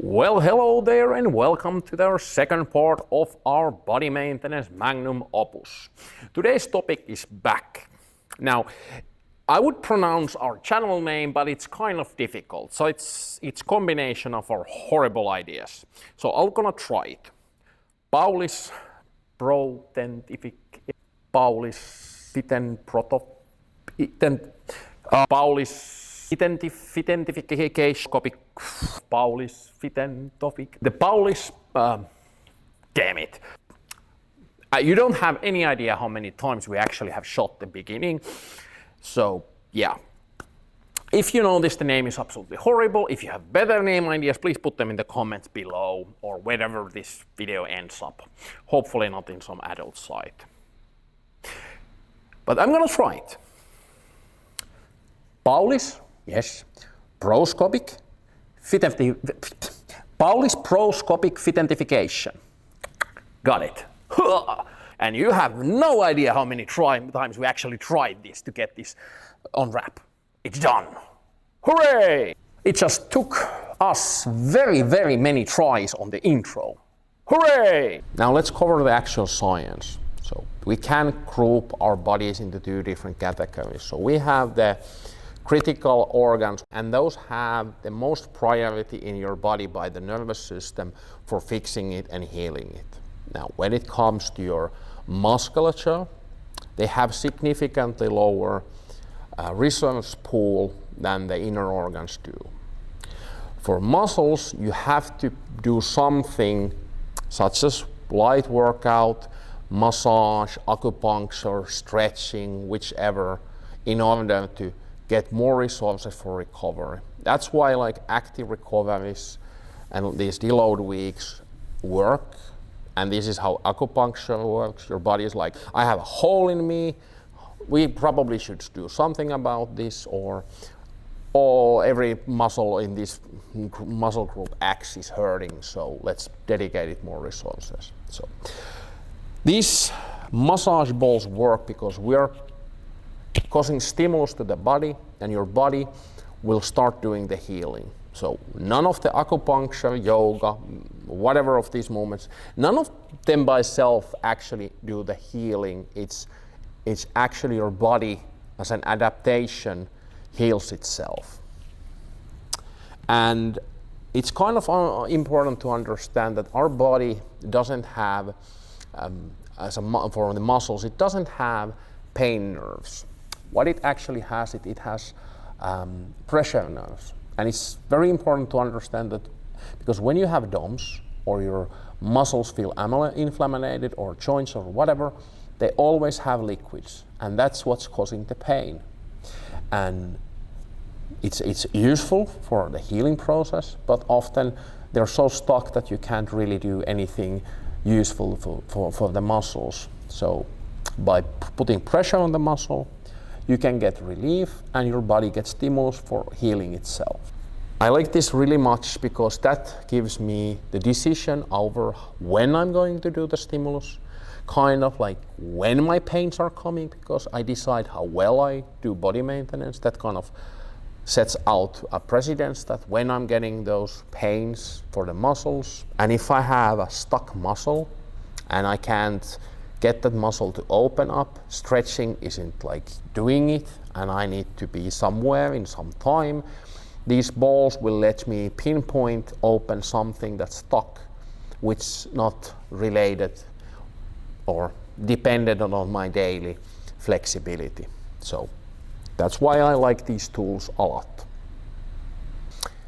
Well, hello there and welcome to our second part of our body maintenance magnum opus. Today's topic is back. Now, I would pronounce our channel name, but it's kind of difficult. So it's combination of our horrible ideas. So I'm gonna try it. Paulis protentific, Paulis fiten proto, Paulis identification, Paulis fitentofic. The Paulis, damn it. You don't have any idea how many times we actually have shot the beginning. So yeah, if you notice the name is absolutely horrible, if you have better name ideas, please put them in the comments below or wherever this video ends up. Hopefully not in some adult site. But I'm gonna try it. Paulis, yes, proscopic Paulis proscopic fitentification. Got it. And you have no idea how many times we actually tried this to get this on wrap. It's done. Hooray! It just took us very, very many tries on the intro. Hooray! Now let's cover the actual science. So we can group our bodies into two different categories. So we have the critical organs, and those have the most priority in your body by the nervous system for fixing it and healing it. Now, when it comes to your musculature, they have significantly lower resource pool than the inner organs do. For muscles, you have to do something such as light workout, massage, acupuncture, stretching, whichever, in order to get more resources for recovery. That's why like active recoveries and these deload weeks work. And this is how acupuncture works. Your body is like, I have a hole in me. We probably should do something about this, or every muscle in this muscle group X is hurting, so let's dedicate it more resources. So these massage balls work because we are causing stimulus to the body, and your body will start doing the healing. So none of the acupuncture, yoga, whatever of these movements, none of them by itself actually do the healing. It's actually your body as an adaptation heals itself. And it's kind of important to understand that our body doesn't have, for the muscles, it doesn't have pain nerves. What it actually has, it has pressure nerves. And it's very important to understand that, because when you have DOMS or your muscles feel inflamed or joints or whatever, they always have liquids, and that's what's causing the pain. And it's useful for the healing process, but often they're so stuck that you can't really do anything useful for the muscles. So by putting pressure on the muscle, you can get relief and your body gets stimulus for healing itself. I like this really much because that gives me the decision over when I'm going to do the stimulus, kind of like when my pains are coming, because I decide how well I do body maintenance. That kind of sets out a precedence that when I'm getting those pains for the muscles, and if I have a stuck muscle and I can't get that muscle to open up, stretching isn't like doing it, and I need to be somewhere in some time, these balls will let me pinpoint open something that's stuck, which is not related or dependent on my daily flexibility. So that's why I like these tools a lot.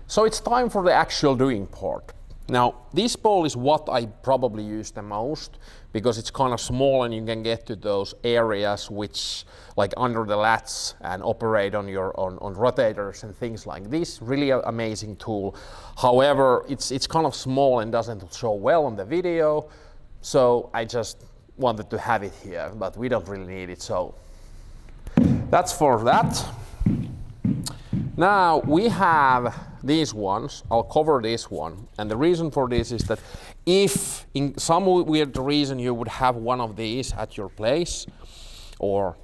So it's time for the actual doing part. Now, this ball is what I probably use the most because it's kind of small and you can get to those areas which, like under the lats, and operate on your on rotators and things like this. Really amazing tool. However, it's kind of small and doesn't show well on the video, so I just wanted to have it here, but we don't really need it, so that's for that. Now we have these ones. I'll cover this one, and the reason for this is that if in some weird reason you would have one of these at your place or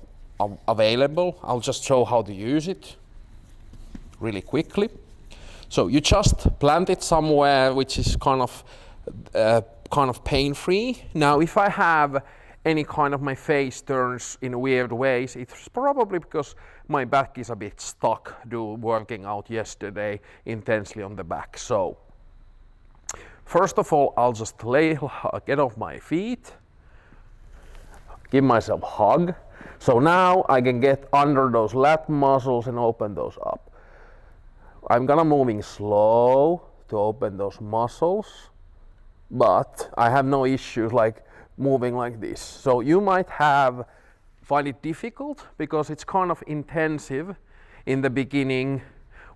available, I'll just show how to use it really quickly. So you just plant it somewhere which is kind of pain-free. Now, if I have any kind of my face turns in weird ways, it's probably because my back is a bit stuck working out yesterday intensely on the back. So first of all, I'll just get off my feet, give myself a hug. So now I can get under those lat muscles and open those up. I'm gonna moving slow to open those muscles, but I have no issues like moving like this. So you might find it difficult because it's kind of intensive in the beginning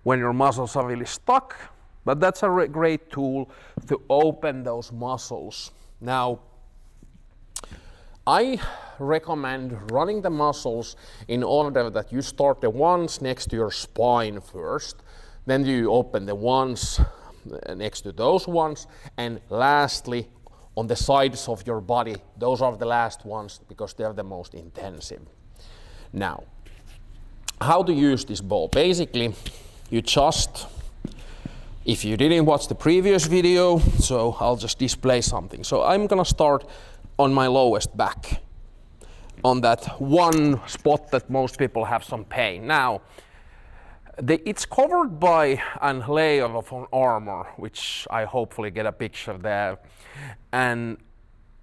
when your muscles are really stuck, but that's a great tool to open those muscles. Now, I recommend running the muscles in order that you start the ones next to your spine first, then you open the ones next to those ones, and lastly on the sides of your body. Those are the last ones because they are the most intensive. Now, how to use this ball? Basically, you just, if you didn't watch the previous video, so I'll just display something. So I'm gonna start on my lowest back, on that one spot that most people have some pain. Now, it's covered by a layer of an armor, which I hopefully get a picture there. And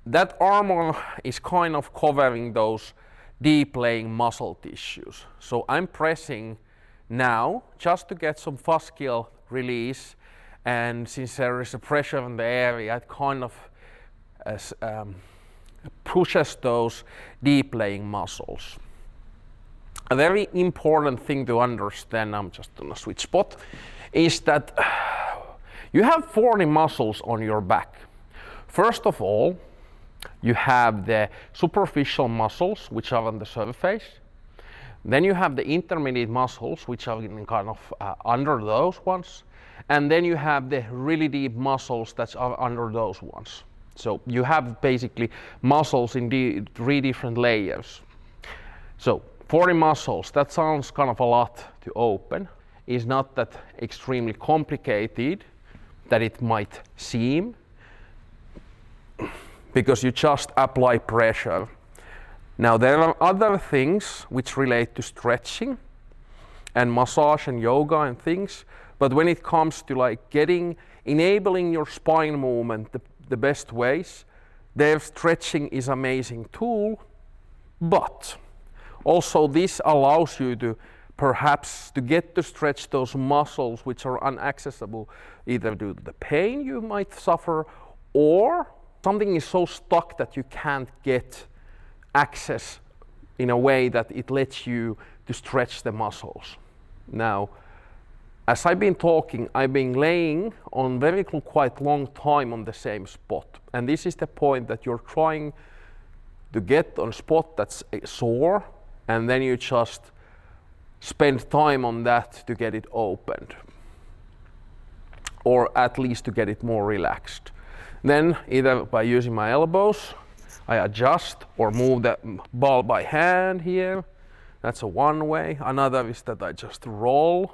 that armor is kind of covering those deep laying muscle tissues. So I'm pressing now just to get some fascial release. And since there is a pressure in the area, it kind of pushes those deep laying muscles. A very important thing to understand, I'm just on a sweet spot, is that you have 40 muscles on your back. First of all, you have the superficial muscles, which are on the surface. Then you have the intermediate muscles, which are in kind of under those ones. And then you have the really deep muscles that are under those ones. So you have basically muscles in 3 different layers. So 40 muscles, that sounds kind of a lot to open. It's not that extremely complicated that it might seem, because you just apply pressure. Now, there are other things which relate to stretching and massage and yoga and things, but when it comes to like enabling your spine movement the best ways, their stretching is an amazing tool, but also this allows you to perhaps to get to stretch those muscles which are inaccessible either due to the pain you might suffer or something is so stuck that you can't get access in a way that it lets you to stretch the muscles. Now, as I've been talking, I've been laying on quite long time on the same spot. And this is the point that you're trying to get on a spot that's sore, and then you just spend time on that to get it opened, or at least to get it more relaxed. Then either by using my elbows, I adjust or move the ball by hand here. That's one way. Another is that I just roll,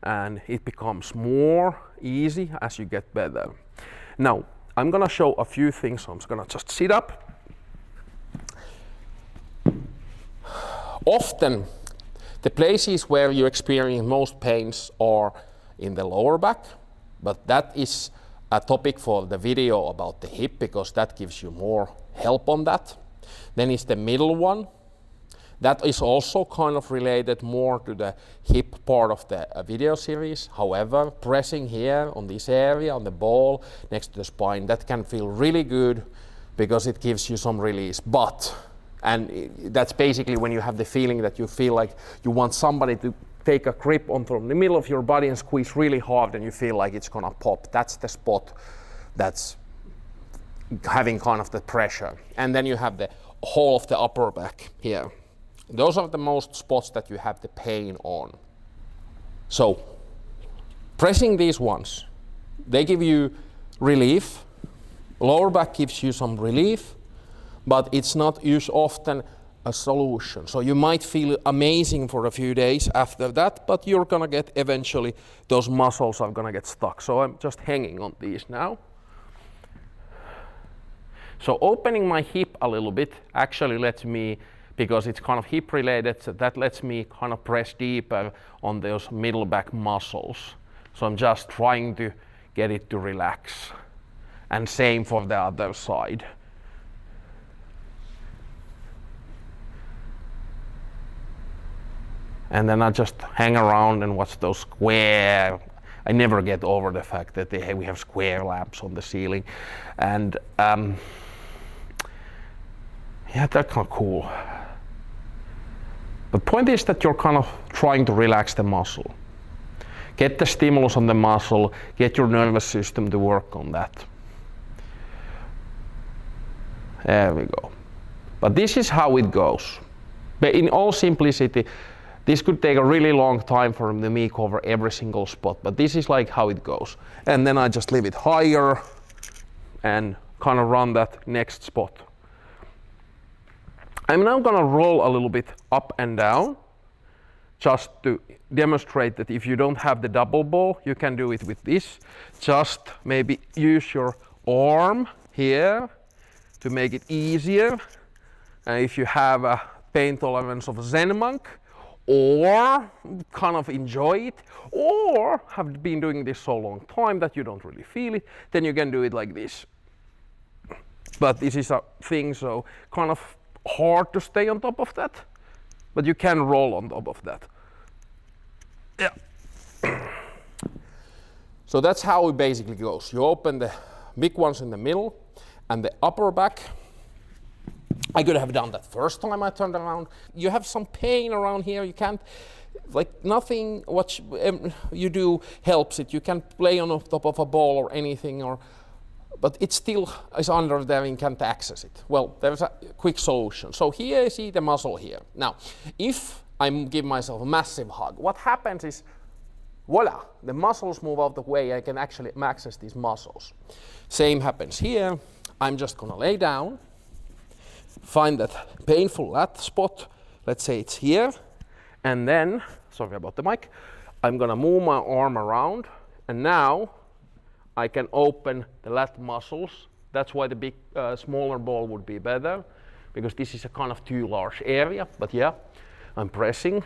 and it becomes more easy as you get better. Now, I'm gonna show a few things, so I'm just gonna just sit up. Often, the places where you experience most pains are in the lower back, but that is a topic for the video about the hip, because that gives you more help on that. Then is the middle one. That is also kind of related more to the hip part of the video series. However, pressing here on this area, on the ball, next to the spine, that can feel really good because it gives you some release. And that's basically when you have the feeling that you feel like you want somebody to take a grip on from the middle of your body and squeeze really hard, and you feel like it's gonna pop. That's the spot that's having kind of the pressure. And then you have the whole of the upper back here. Those are the most spots that you have the pain on. So, pressing these ones, they give you relief. Lower back gives you some relief, but it's not used often a solution. So you might feel amazing for a few days after that, but you're gonna get eventually, those muscles are gonna get stuck. So I'm just hanging on these now. So opening my hip a little bit actually lets me, because it's kind of hip related, so that lets me kind of press deeper on those middle back muscles. So I'm just trying to get it to relax. And same for the other side. And then I just hang around and watch those square. I never get over the fact that we have square lamps on the ceiling. And yeah, that's kind of cool. The point is that you're kind of trying to relax the muscle. Get the stimulus on the muscle, get your nervous system to work on that. There we go. But this is how it goes. But in all simplicity, this could take a really long time for me to cover every single spot, but this is like how it goes. And then I just leave it higher and kind of run that next spot. I'm now gonna roll a little bit up and down, just to demonstrate that if you don't have the double ball, you can do it with this. Just maybe use your arm here to make it easier. And if you have a pain tolerance of a Zen monk, or kind of enjoy it, or have been doing this so long time that you don't really feel it, then you can do it like this. But this is a thing, so kind of hard to stay on top of that, but you can roll on top of that. Yeah. So that's how it basically goes. You open the big ones in the middle and the upper back. I could have done that first time I turned around. You have some pain around here. You can't, like nothing what you do helps it. You can play on the top of a ball or anything, but it still is under there and can't access it. Well, there's a quick solution. So here you see the muscle here. Now, if I give myself a massive hug, what happens is, voila, the muscles move out of the way. I can actually access these muscles. Same happens here. I'm just gonna lay down, find that painful lat spot, let's say it's here, and then, sorry about the mic, I'm gonna move my arm around, and now I can open the lat muscles. That's why the big, smaller ball would be better, because this is a kind of too large area, but yeah, I'm pressing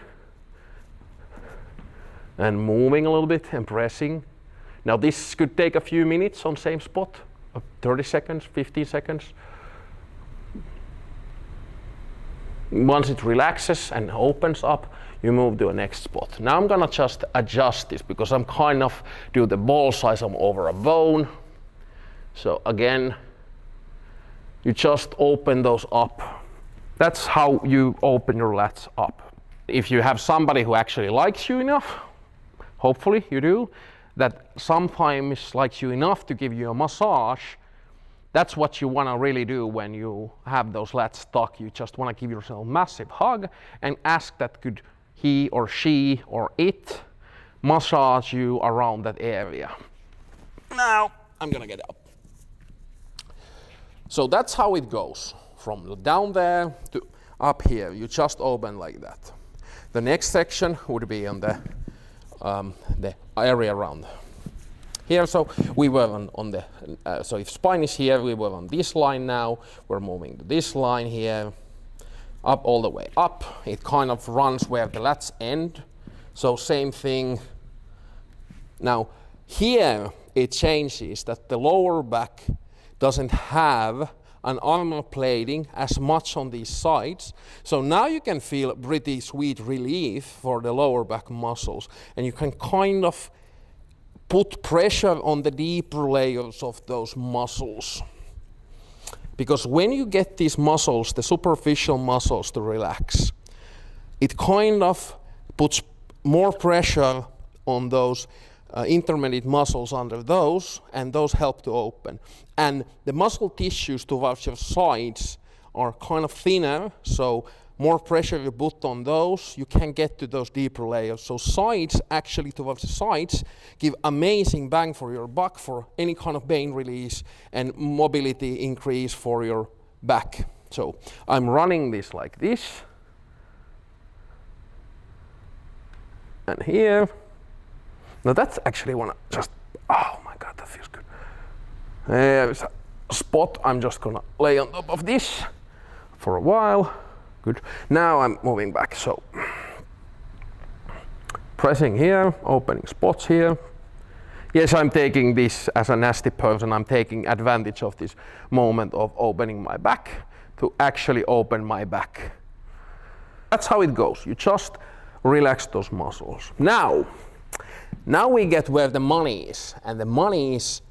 and moving a little bit and pressing. Now this could take a few minutes on same spot, 30 seconds, 15 seconds. Once it relaxes and opens up, you move to a next spot. Now I'm gonna just adjust this because I'm kind of do the ball size, I'm over a bone. So again, you just open those up. That's how you open your lats up. If you have somebody who actually likes you enough, hopefully you do, that sometimes likes you enough to give you a massage, that's what you want to really do when you have those lats stuck. You just want to give yourself a massive hug and ask that could he or she or it massage you around that area. Now I'm gonna get up. So that's how it goes. From down there to up here, you just open like that. The next section would be on the area around here. So we were on the, so if spine is here, we were on this line now. We're moving to this line here, up all the way up. It kind of runs where the lats end. So same thing. Now here it changes that the lower back doesn't have an armor plating as much on these sides. So now you can feel pretty sweet relief for the lower back muscles, and you can kind of put pressure on the deeper layers of those muscles. Because when you get these muscles, the superficial muscles, to relax, it kind of puts more pressure on those intermediate muscles under those, and those help to open. And the muscle tissues towards your sides are kind of thinner, so more pressure you put on those, you can get to those deeper layers. So sides, actually towards the sides, give amazing bang for your buck for any kind of pain release and mobility increase for your back. So I'm running this like this. And here. Now that's actually wanna just, oh my God, that feels good. There's a spot. I'm just gonna lay on top of this for a while. Good. Now I'm moving back. So pressing here, opening spots here. Yes, I'm taking this as a nasty person. I'm taking advantage of this moment of opening my back to actually open my back. That's how it goes. You just relax those muscles. Now we get where the money is, and the money is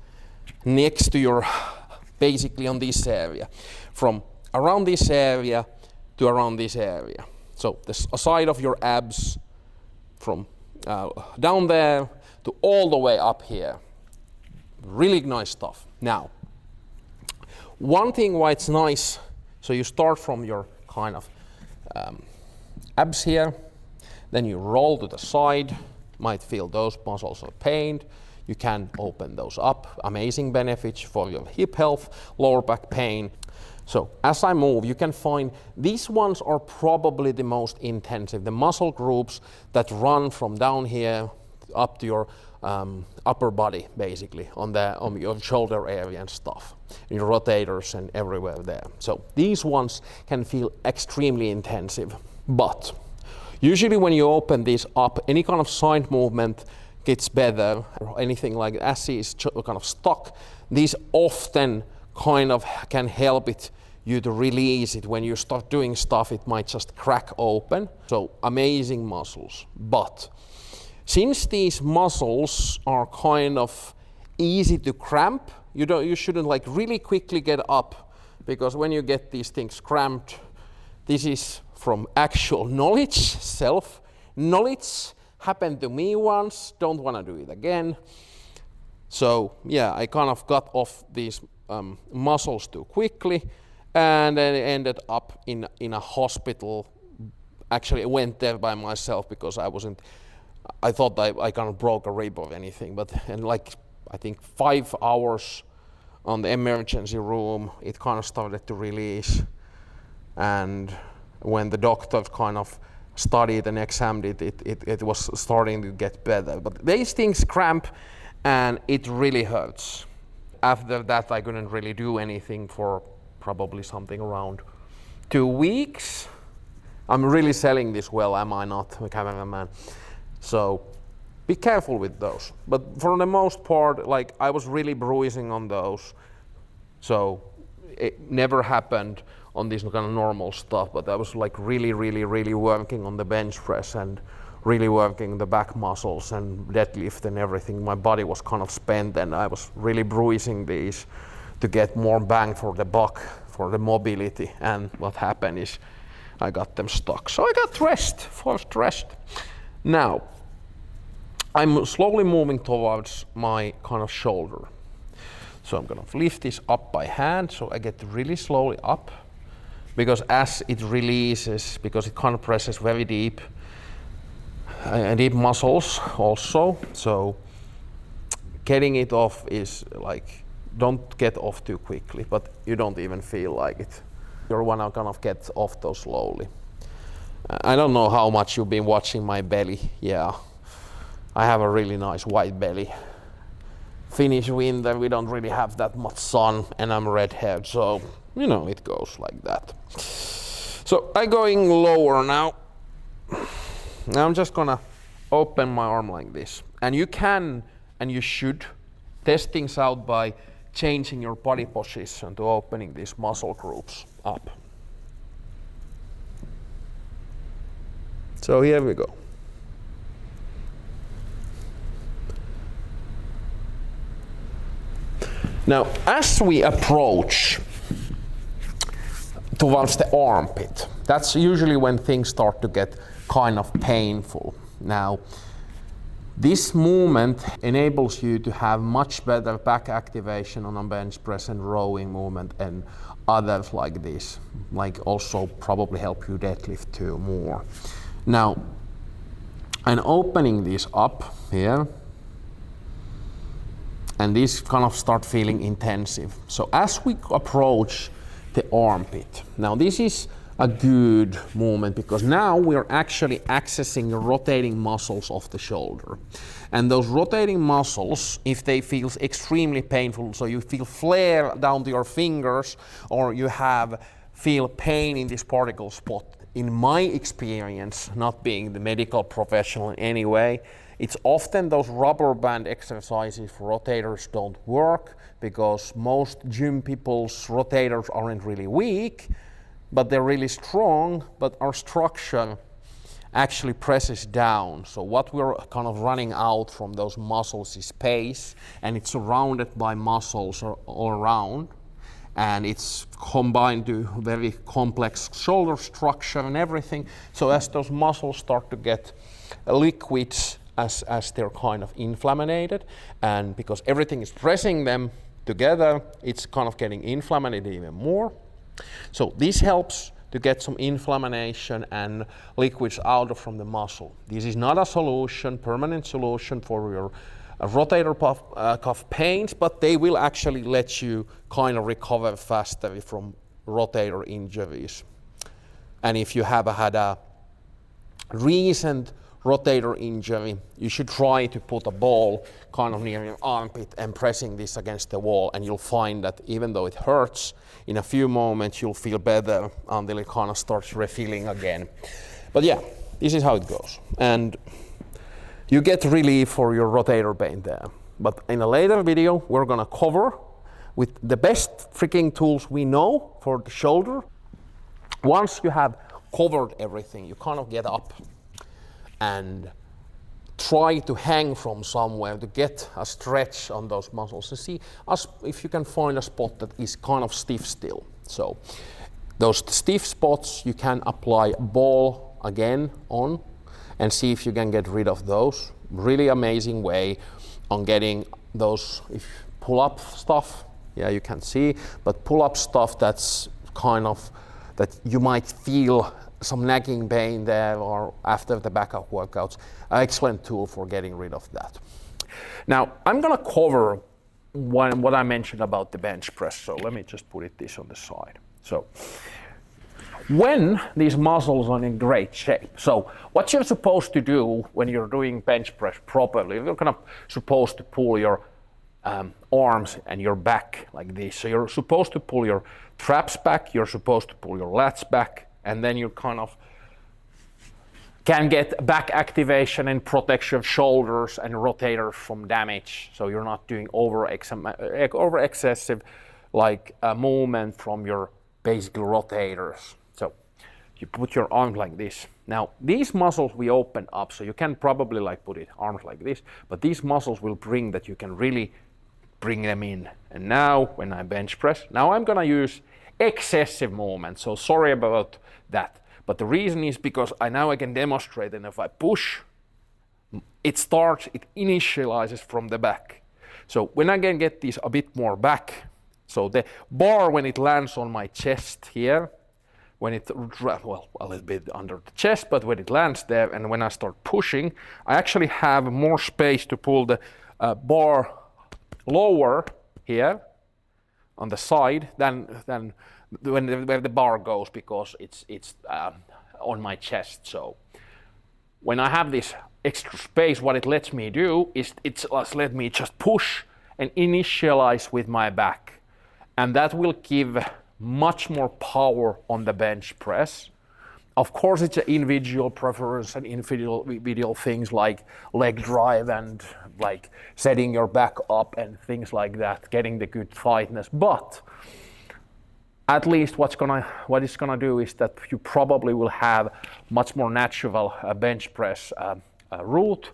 next to your, basically on this area, from around this area to around this area. So the side of your abs from down there to all the way up here. Really nice stuff. Now, one thing why it's nice, so you start from your kind of abs here, then you roll to the side, might feel those muscles are pained. You can open those up. Amazing benefits for your hip health, lower back pain. So as I move, you can find these ones are probably the most intensive. The muscle groups that run from down here up to your upper body, basically, on your shoulder area and stuff, your rotators and everywhere there. So these ones can feel extremely intensive, but usually when you open these up, any kind of side movement gets better, or anything like as is kind of stuck, these often kind of can help you to release it. When you start doing stuff, it might just crack open. So amazing muscles. But since these muscles are kind of easy to cramp, you shouldn't like really quickly get up, because when you get these things cramped, this is from actual knowledge, self-knowledge, happened to me once, don't want to do it again. So yeah, I kind of got off these muscles too quickly, and then ended up in a hospital. Actually, I went there by myself because I thought I kind of broke a rib or anything, but in like I think 5 hours on the emergency room, it kind of started to release. And when the doctor kind of studied and examined it was starting to get better. But these things cramp and it really hurts. After that, I couldn't really do anything for probably something around 2 weeks. I'm really selling this well, am I not, cameraman? So be careful with those. But for the most part, like I was really bruising on those. So it never happened on this kind of normal stuff, but I was like really working on the bench press and really working the back muscles and deadlift and everything. My body was kind of spent and I was really bruising these to get more bang for the buck for the mobility. And what happened is I got them stuck. So I got forced rest. Now, I'm slowly moving towards my kind of shoulder. So I'm gonna lift this up by hand, so I get really slowly up, because as it releases, because it kind of presses very deep, deep muscles also, so getting it off is like, don't get off too quickly, but you don't even feel like it. You wanna kind of get off those slowly. I don't know how much you've been watching my belly. Yeah, I have a really nice white belly. Finnish winter, we don't really have that much sun, and I'm red-haired, so you know it goes like that. So I'm going lower now. Now I'm just gonna open my arm like this, and you can and you should test things out by changing your body position to opening these muscle groups up. So here we go. Now, as we approach towards the armpit, that's usually when things start to get kind of painful. Now, this movement enables you to have much better back activation on a bench press and rowing movement and others like this, like also probably help you deadlift too more. Now, I'm opening this up here, and these kind of start feeling intensive. So as we approach the armpit. Now this is a good movement because now we're actually accessing the rotating muscles of the shoulder. And those rotating muscles, if they feel extremely painful, so you feel flare down to your fingers or you feel pain in this particle spot, in my experience, not being the medical professional in any way, it's often those rubber band exercises for rotators don't work because most gym people's rotators aren't really weak, but they're really strong, but our structure actually presses down. So what we're kind of running out from those muscles is space, and it's surrounded by muscles all around, and it's combined to very complex shoulder structure and everything. So as those muscles start to get liquids as they're kind of inflamed, and because everything is pressing them together, it's kind of getting inflamed even more. So this helps to get some inflammation and liquids out from the muscle. This is not a solution, permanent solution for your rotator cuff pains, but they will actually let you kind of recover faster from rotator injuries. And if you have had a recent rotator injury, you should try to put a ball kind of near your armpit and pressing this against the wall, and you'll find that even though it hurts, in a few moments you'll feel better until it kind of starts refilling again. But yeah, this is how it goes. And you get relief for your rotator pain there. But in a later video, we're gonna cover with the best freaking tools we know for the shoulder. Once you have covered everything, you kind of get up and try to hang from somewhere to get a stretch on those muscles and see if you can find a spot that is kind of stiff still. So those stiff spots you can apply a ball again on and see if you can get rid of those. Really amazing way on getting those, if pull up stuff, yeah, you can see, but pull up stuff that's kind of, that you might feel some nagging pain there or after the backup workouts, an excellent tool for getting rid of that. Now, I'm gonna cover what I mentioned about the bench press, so let me just put this on the side. So, when these muscles are in great shape, so what you're supposed to do when you're doing bench press properly, you're kind of supposed to pull your arms and your back like this. So you're supposed to pull your traps back, you're supposed to pull your lats back, and then you kind of can get back activation and protection of shoulders and rotators from damage. So you're not doing over excessive like movement from your basic rotators. So you put your arms like this. Now these muscles we open up, so you can probably like put it arms like this, but these muscles will bring that you can really bring them in. And now when I bench press, now I'm gonna use excessive movement, so sorry about that. But the reason is because I can demonstrate, and if I push, it initializes from the back. So when I can get this a bit more back, so the bar when it lands on my chest here, when it, well, a little bit under the chest, but when it lands there and when I start pushing, I actually have more space to pull the bar lower here on the side than where the bar goes, because it's on my chest. So when I have this extra space, what it lets me do is it's let me just push and initialize with my back, and that will give much more power on the bench press. Of course, it's an individual preference and individual things like leg drive and like setting your back up and things like that, getting the good tightness. But at least what it's gonna do is that you probably will have much more natural bench press route,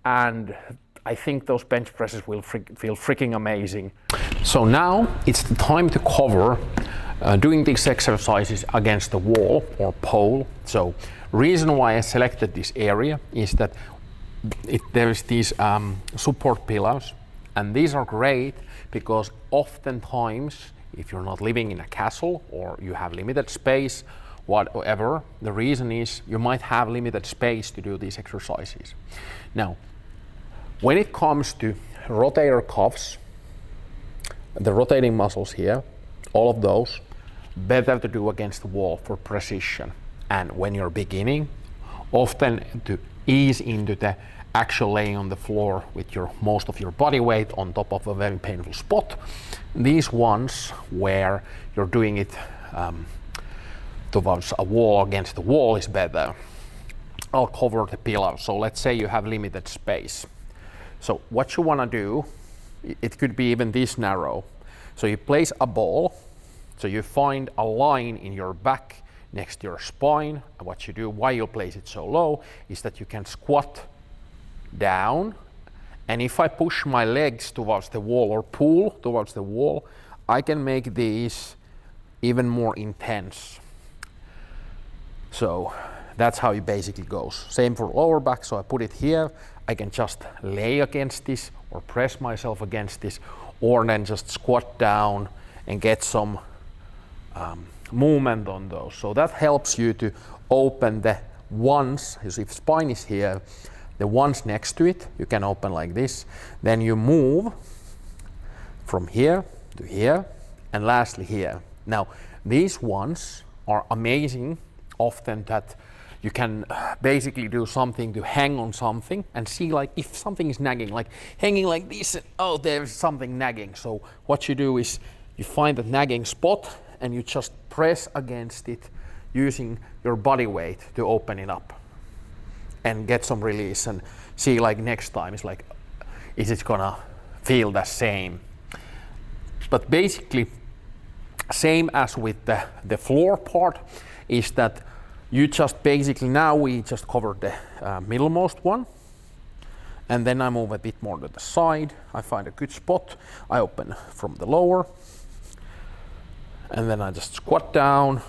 and I think those bench presses will feel freaking amazing. So now it's the time to cover doing these exercises against the wall or pole. So reason why I selected this area is that there is these support pillars, and these are great because oftentimes if you're not living in a castle or you have limited space, whatever, the reason is you might have limited space to do these exercises. Now, when it comes to rotator cuffs, the rotating muscles here, all of those, better to do against the wall for precision. And when you're beginning, often to ease into the actual laying on the floor with your most of your body weight on top of a very painful spot. These ones where you're doing it towards a wall, against the wall, is better. I'll cover the pillar. So let's say you have limited space. So what you want to do, it could be even this narrow. So you place a ball, so you find a line in your back next to your spine. And what you do, why you place it so low, is that you can squat down, and if I push my legs towards the wall or pull towards the wall, I can make these even more intense. So that's how it basically goes. Same for lower back, so I put it here, I can just lay against this or press myself against this, or then just squat down and get some movement on those. So that helps you to open the ones, if spine is here, the ones next to it, you can open like this. Then you move from here to here, and lastly here. Now, these ones are amazing, often that you can basically do something to hang on something and see like if something is nagging, like hanging like this, and, oh, there's something nagging. So what you do is you find that nagging spot and you just press against it using your body weight to open it up and get some release, and see like next time it's like, is it gonna feel the same? But basically, same as with the floor part, is that you just basically, now we just covered the middlemost one, and then I move a bit more to the side. I find a good spot. I open from the lower, and then I just squat down,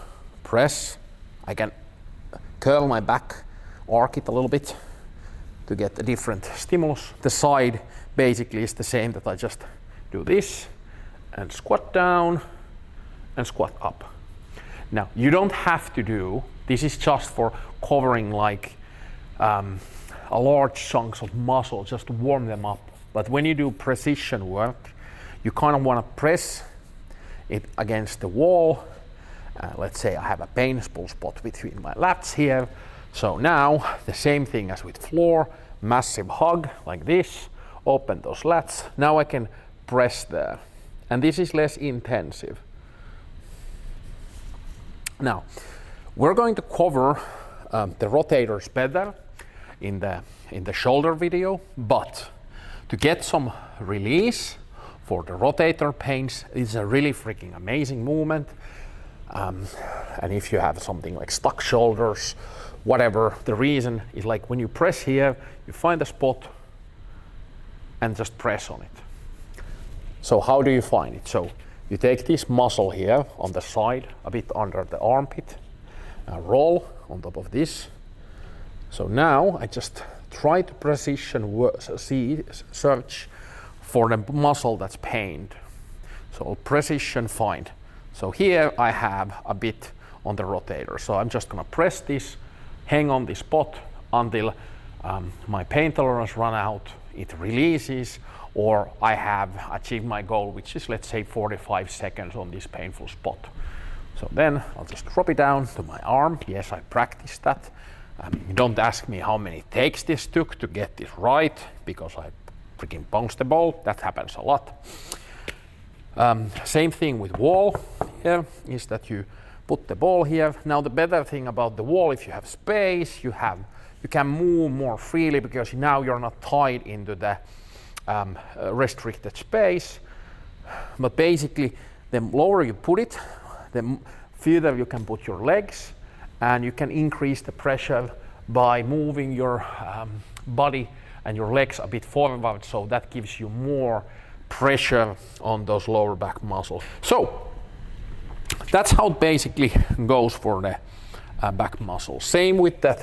press. I can curl my back, arc it a little bit to get a different stimulus. The side basically is the same, that I just do this and squat down and squat up. Now, you don't have to do, this is just for covering like a large chunks of muscle, just to warm them up. But when you do precision work, you kind of want to press it against the wall. Let's say I have a painful spot between my lats here. So now, the same thing as with floor, massive hug like this, open those lats. Now I can press there. And this is less intensive. Now, we're going to cover the rotators better in the shoulder video, but to get some release for the rotator pains, it's a really freaking amazing movement. And if you have something like stuck shoulders, whatever, the reason is like when you press here, you find a spot and just press on it. So how do you find it? So you take this muscle here on the side, a bit under the armpit, roll on top of this. So now I just try to precision search for the muscle that's pained. So precision find. So here I have a bit on the rotator. So I'm just gonna press this, hang on this spot until my pain tolerance run out, it releases, or I have achieved my goal, which is, let's say, 45 seconds on this painful spot. So then I'll just drop it down to my arm. Yes, I practiced that. Don't ask me how many takes this took to get this right, because I freaking bounced the ball. That happens a lot. Same thing with wall here, is that you put the ball here. Now the better thing about the wall, if you have space, you can move more freely, because now you're not tied into the restricted space. But basically, the lower you put it, the further you can put your legs, and you can increase the pressure by moving your body and your legs a bit forward, so that gives you more pressure on those lower back muscles. So that's how it basically goes for the back muscles. Same with that,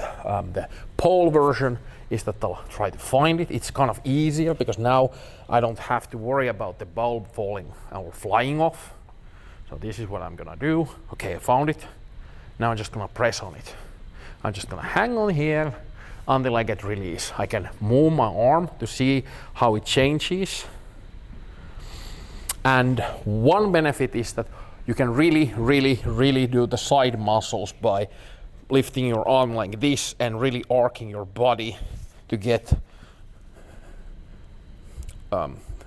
the pole version is that I'll try to find it. It's kind of easier because now I don't have to worry about the ball falling or flying off. So this is what I'm gonna do. Okay, I found it. Now I'm just gonna press on it. I'm just gonna hang on here until I get release. I can move my arm to see how it changes. And one benefit is that You can really do the side muscles by lifting your arm like this and really arcing your body to get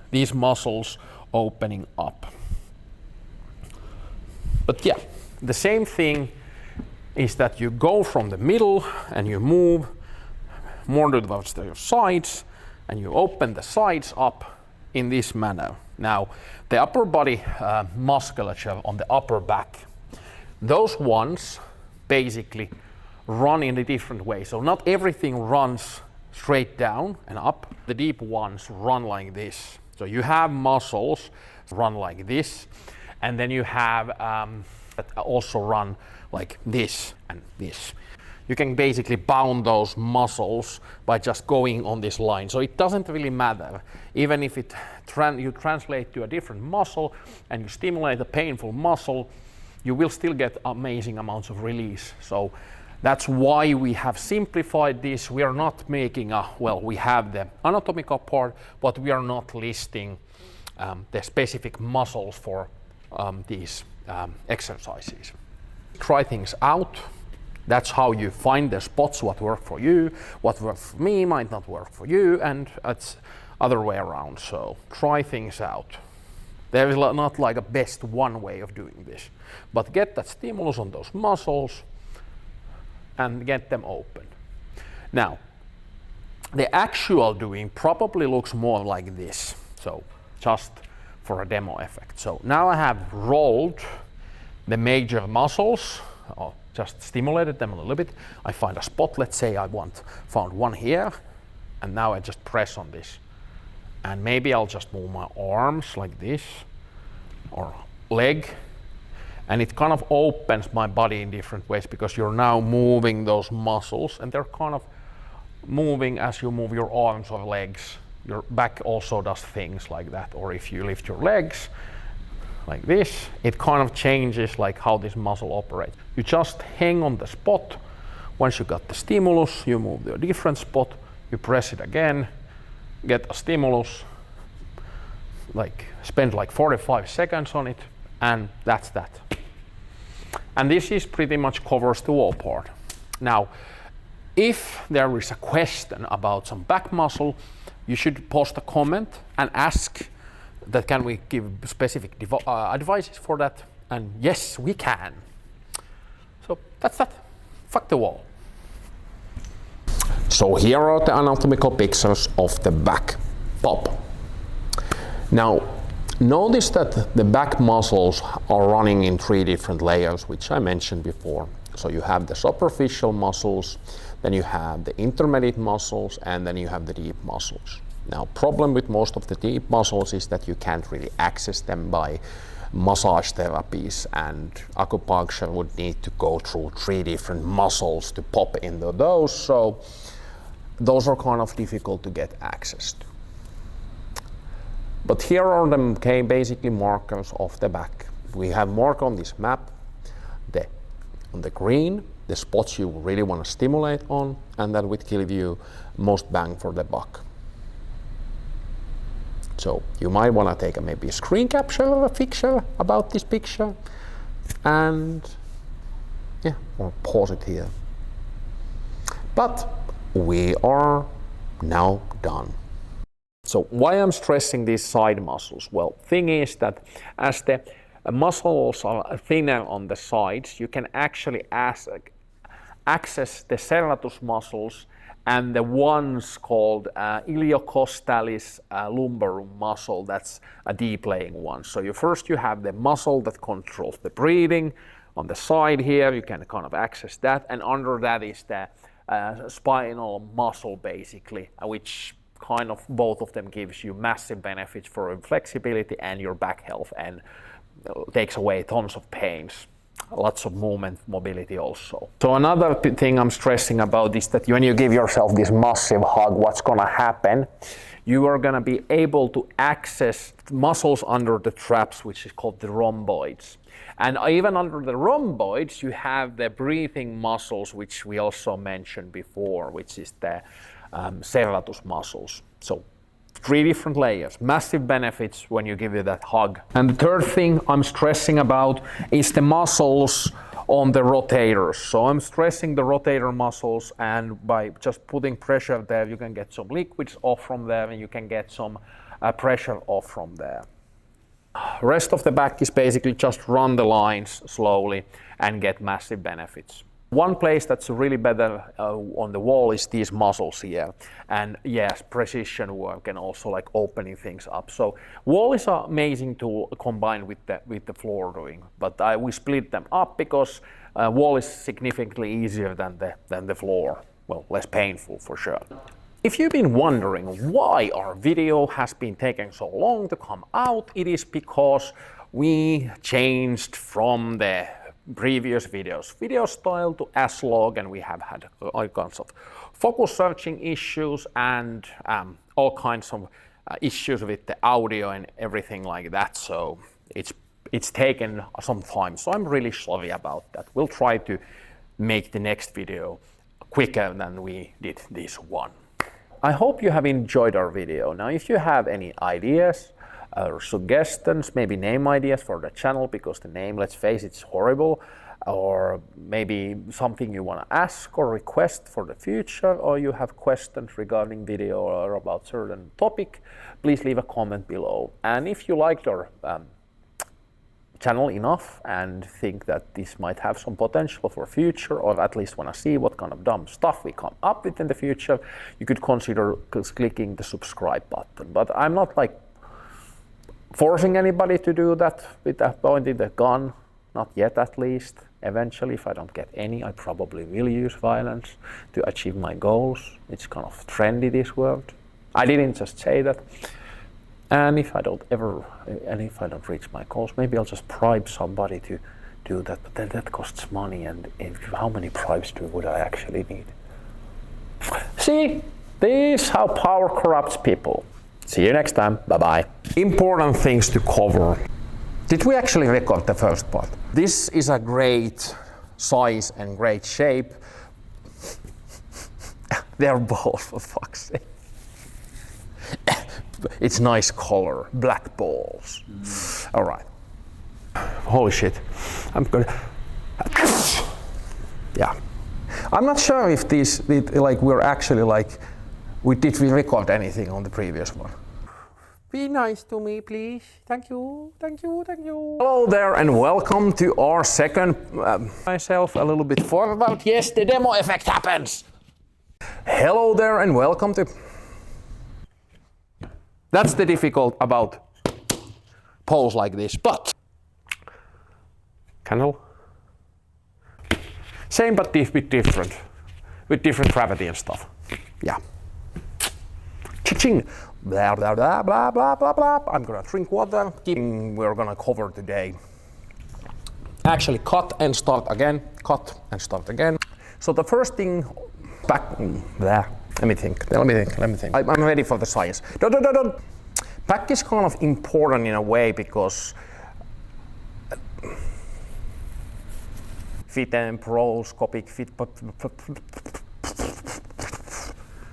these muscles opening up. But yeah, the same thing is that you go from the middle and you move more towards the sides and you open the sides up in this manner. Now, the upper body musculature on the upper back, those ones basically run in a different way. So not everything runs straight down and up. The deep ones run like this. So you have muscles run like this, and then you have that also run like this and this. You can basically bound those muscles by just going on this line. So it doesn't really matter. Even if you translate to a different muscle and you stimulate a painful muscle, you will still get amazing amounts of release. So that's why we have simplified this. We are not making we have the anatomical part, but we are not listing the specific muscles for these exercises. Try things out. That's how you find the spots what work for you. What works for me might not work for you, and it's other way around. So try things out. There is not like a best one way of doing this, but get that stimulus on those muscles and get them open. Now, the actual doing probably looks more like this. So just for a demo effect. So now I have rolled the major muscles, or just stimulated them a little bit. I find a spot, let's say I found one here, and now I just press on this. And maybe I'll just move my arms like this, or leg, and it kind of opens my body in different ways because you're now moving those muscles, and they're kind of moving as you move your arms or legs. Your back also does things like that, or if you lift your legs like this, it kind of changes like how this muscle operates. You just hang on the spot. Once you got the stimulus, you move to a different spot, you press it again, get a stimulus, spend like 45 seconds on it, and that's that. And this is pretty much covers the whole part. Now, if there is a question about some back muscle, you should post a comment and ask that can we give specific advices for that, and yes, we can. So that's that. Fuck the wall. So here are the anatomical pictures of the back pop. Now, notice that the back muscles are running in 3 different layers, which I mentioned before. So you have the superficial muscles, then you have the intermediate muscles, and then you have the deep muscles. Now, problem with most of the deep muscles is that you can't really access them by massage therapies, and acupuncture would need to go through 3 different muscles to pop into those. So those are kind of difficult to get access to. But here are the basically markers of the back. We have marked on this map on the green, the spots you really want to stimulate on, and that would give you most bang for the buck. So you might want to take maybe a screen capture of a picture about this picture, and yeah, or pause it here. But we are now done. So why I'm stressing these side muscles? Well, thing is that as the muscles are thinner on the sides, you can actually access the serratus muscles and the ones called iliocostalis lumbarum muscle. That's a deep laying one. So first you have the muscle that controls the breathing. On the side here, you can kind of access that, and under that is the spinal muscle basically, which kind of both of them gives you massive benefits for flexibility and your back health, and takes away tons of pains. Lots of movement, mobility also. So another thing I'm stressing about is that when you give yourself this massive hug, what's gonna happen? You are gonna be able to access muscles under the traps, which is called the rhomboids. And even under the rhomboids, you have the breathing muscles, which we also mentioned before, which is the serratus muscles. So 3 different layers, massive benefits when you give it that hug. And the third thing I'm stressing about is the muscles on the rotators. So I'm stressing the rotator muscles, and by just putting pressure there, you can get some liquids off from there, and you can get some pressure off from there. Rest of the back is basically just run the lines slowly and get massive benefits. One place that's really better on the wall is these muscles here, and yes, precision work and also like opening things up. So wall is an amazing tool combined with the floor doing, but we split them up because wall is significantly easier than the floor. Well, less painful for sure. If you've been wondering why our video has been taking so long to come out, it is because we changed from the previous video style to S-log, and we have had all kinds of focus searching issues and all kinds of issues with the audio and everything like that. So it's taken some time. So I'm really sorry about that. We'll try to make the next video quicker than we did this one. I hope you have enjoyed our video. Now, if you have any ideas or suggestions, maybe name ideas for the channel, because the name, let's face it, it's horrible, or maybe something you want to ask or request for the future, or you have questions regarding video or about certain topic, please leave a comment below. And if you liked our channel enough and think that this might have some potential for future, or at least want to see what kind of dumb stuff we come up with in the future, you could consider clicking the subscribe button. But I'm not like forcing anybody to do that with a pointing the gun, not yet at least. Eventually, if I don't get any, I probably will use violence to achieve my goals. It's kind of trendy, this world. I didn't just say that. And if I don't reach my goals, maybe I'll just bribe somebody to do that. But then that costs money, and how many bribes would I actually need? See, this is how power corrupts people. See you next time. Bye-bye. Important things to cover. Did we actually record the first part? This is a great size and great shape. They're balls, for fuck's sake. It's nice color, black balls. All right. Holy shit. I'm gonna. Yeah. I'm not sure if we're actually did we record anything on the previous one? Be nice to me, please. Thank you, thank you, thank you. Hello there, and welcome to our second. Myself a little bit forward. Yes, the demo effect happens. Hello there, and welcome to. That's the difficult about pose like this, but candle. Same but bit different, with different gravity and stuff. Yeah. Cha-ching. Blah blah blah blah blah blah blah. I'm gonna drink water. We're gonna cover today. Actually, cut and start again. Cut and start again. So the first thing, back. Blah. Let me think. I'm ready for the science. Back is kind of important in a way because fit and proscopic fit.